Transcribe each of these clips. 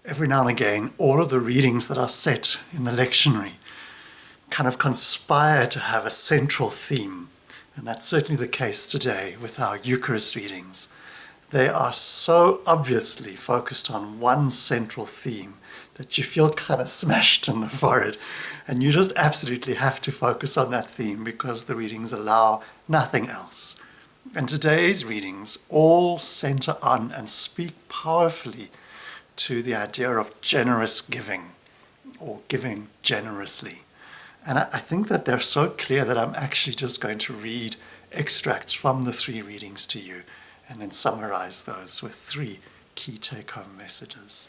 every now and again, all of the readings that are set in the lectionary kind of conspire to have a central theme. And that's certainly the case today with our Eucharist readings. They are so obviously focused on one central theme that you feel kind of smashed in the forehead. And you just absolutely have to focus on that theme because the readings allow nothing else. And today's readings all center on and speak powerfully to the idea of generous giving, or giving generously. And I think that they're so clear that I'm actually just going to read extracts from the three readings to you and then summarize those with three key take-home messages.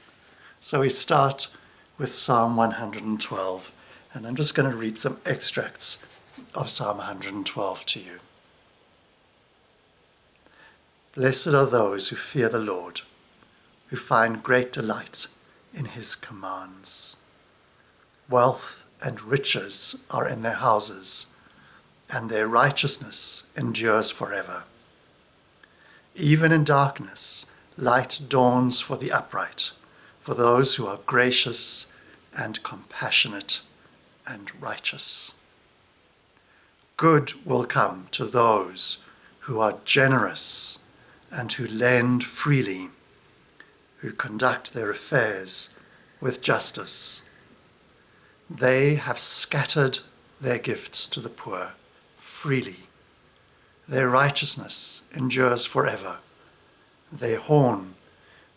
So we start with Psalm 112, and I'm just going to read some extracts of Psalm 112 to you. Blessed are those who fear the Lord, who find great delight in his commands. Wealth and riches are in their houses, and their righteousness endures forever. Even in darkness, light dawns for the upright, for those who are gracious and compassionate and righteous. Good will come to those who are generous and who lend freely, who conduct their affairs with justice. They have scattered their gifts to the poor freely. Their righteousness endures forever. Their horn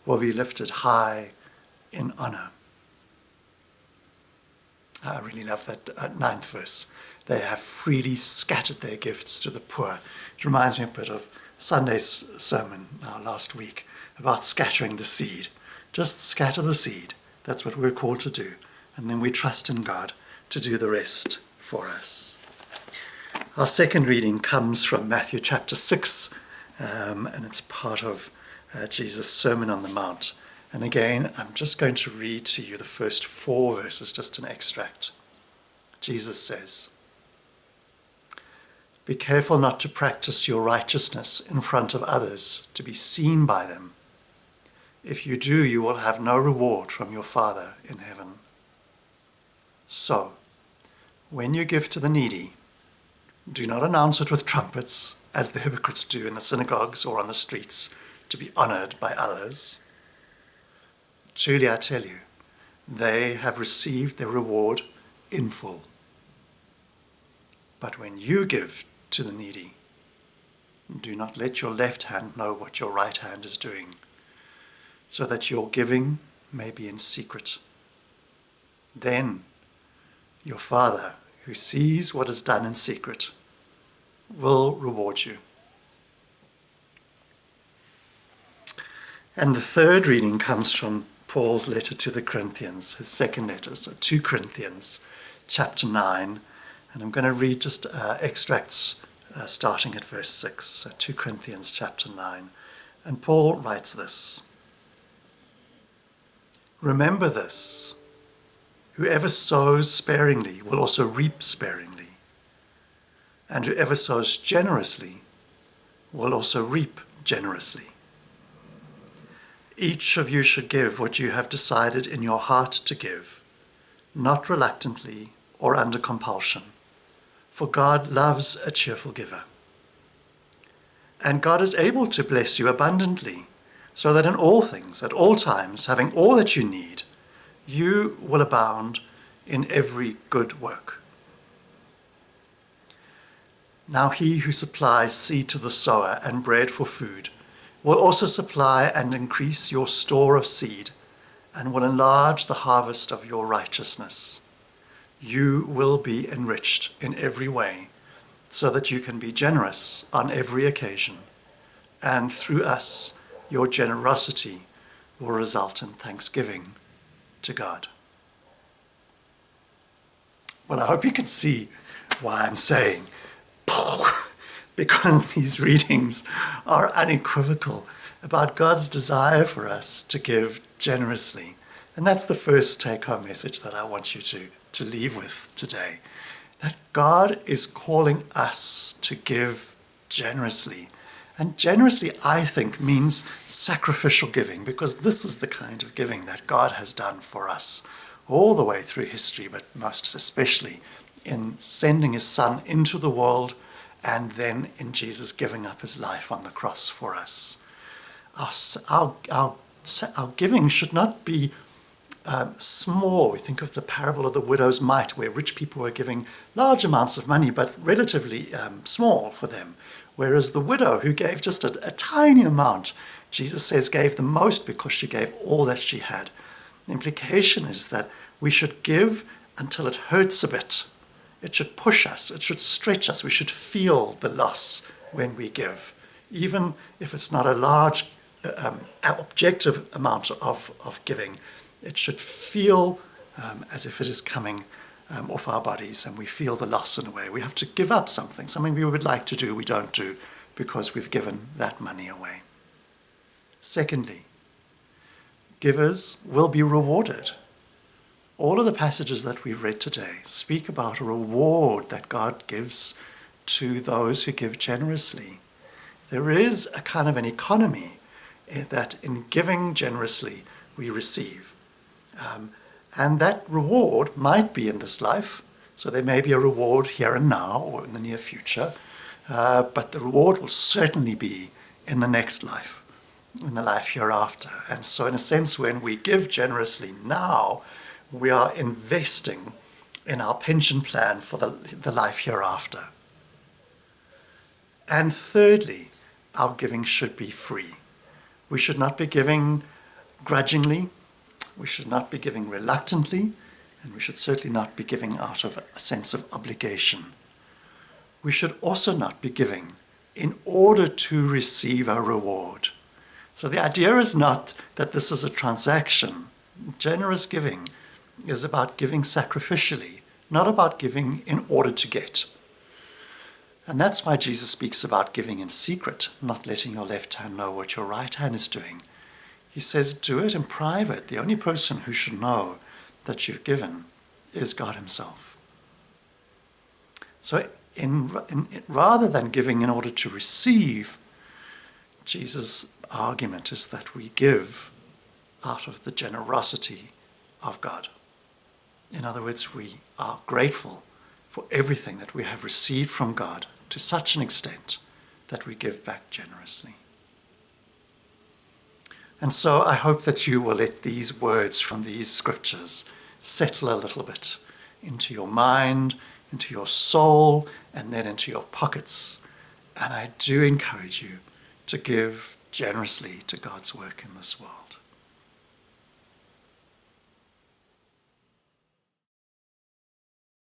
will be lifted high in honor. I really love that ninth verse. They have freely scattered their gifts to the poor. It reminds me a bit of Sunday's sermon last week about scattering the seed. Just scatter the seed. That's what we're called to do. And then we trust in God to do the rest for us. Our second reading comes from Matthew chapter 6, and it's part of Jesus' Sermon on the Mount. And again, I'm just going to read to you the first 4 verses, just an extract. Jesus says, "Be careful not to practice your righteousness in front of others to be seen by them. If you do, you will have no reward from your Father in heaven. So, when you give to the needy, do not announce it with trumpets, as the hypocrites do in the synagogues or on the streets, to be honored by others. Truly I tell you, they have received their reward in full. But when you give to the needy, do not let your left hand know what your right hand is doing, so that your giving may be in secret. Then your Father, who sees what is done in secret, will reward you." And the third reading comes from Paul's letter to the Corinthians, his second letter, so 2 Corinthians chapter 9. And I'm going to read just extracts starting at verse 6, so 2 Corinthians chapter 9. And Paul writes this: "Remember this, whoever sows sparingly will also reap sparingly, and whoever sows generously will also reap generously. Each of you should give what you have decided in your heart to give, not reluctantly or under compulsion, for God loves a cheerful giver. And God is able to bless you abundantly, so that in all things, at all times, having all that you need, you will abound in every good work. Now he who supplies seed to the sower and bread for food will also supply and increase your store of seed, and will enlarge the harvest of your righteousness. You will be enriched in every way, so that you can be generous on every occasion, and through us your generosity will result in thanksgiving to God." Well, I hope you can see why I'm saying, because these readings are unequivocal about God's desire for us to give generously. And that's the first take-home message that I want you to leave with today, that God is calling us to give generously. And generously, I think, means sacrificial giving, because this is the kind of giving that God has done for us all the way through history, but most especially in sending his Son into the world and then in Jesus giving up his life on the cross for us. Our giving should not be small. We think of the parable of the widow's mite, where rich people were giving large amounts of money, but relatively small for them. Whereas the widow, who gave just a tiny amount, Jesus says gave the most because she gave all that she had. The implication is that we should give until it hurts a bit. It should push us. It should stretch us. We should feel the loss when we give, even if it's not a large objective amount of giving. It should feel as if it is coming off our bodies, and we feel the loss in a way. We have to give up something we would like to do, we don't do because we've given that money away. Secondly, givers will be rewarded. All of the passages that we've read today speak about a reward that God gives to those who give generously. There is a kind of an economy that in giving generously we receive. And that reward might be in this life. So there may be a reward here and now or in the near future. But the reward will certainly be in the next life, in the life hereafter. And so in a sense, when we give generously now, we are investing in our pension plan for the life hereafter. And thirdly, our giving should be free. We should not be giving grudgingly. We should not be giving reluctantly, and we should certainly not be giving out of a sense of obligation. We should also not be giving in order to receive a reward. So the idea is not that this is a transaction. Generous giving is about giving sacrificially, not about giving in order to get. And that's why Jesus speaks about giving in secret, not letting your left hand know what your right hand is doing. He says, do it in private. The only person who should know that you've given is God himself. So rather than giving in order to receive, Jesus' argument is that we give out of the generosity of God. In other words, we are grateful for everything that we have received from God to such an extent that we give back generously. And so I hope that you will let these words from these scriptures settle a little bit into your mind, into your soul, and then into your pockets. And I do encourage you to give generously to God's work in this world.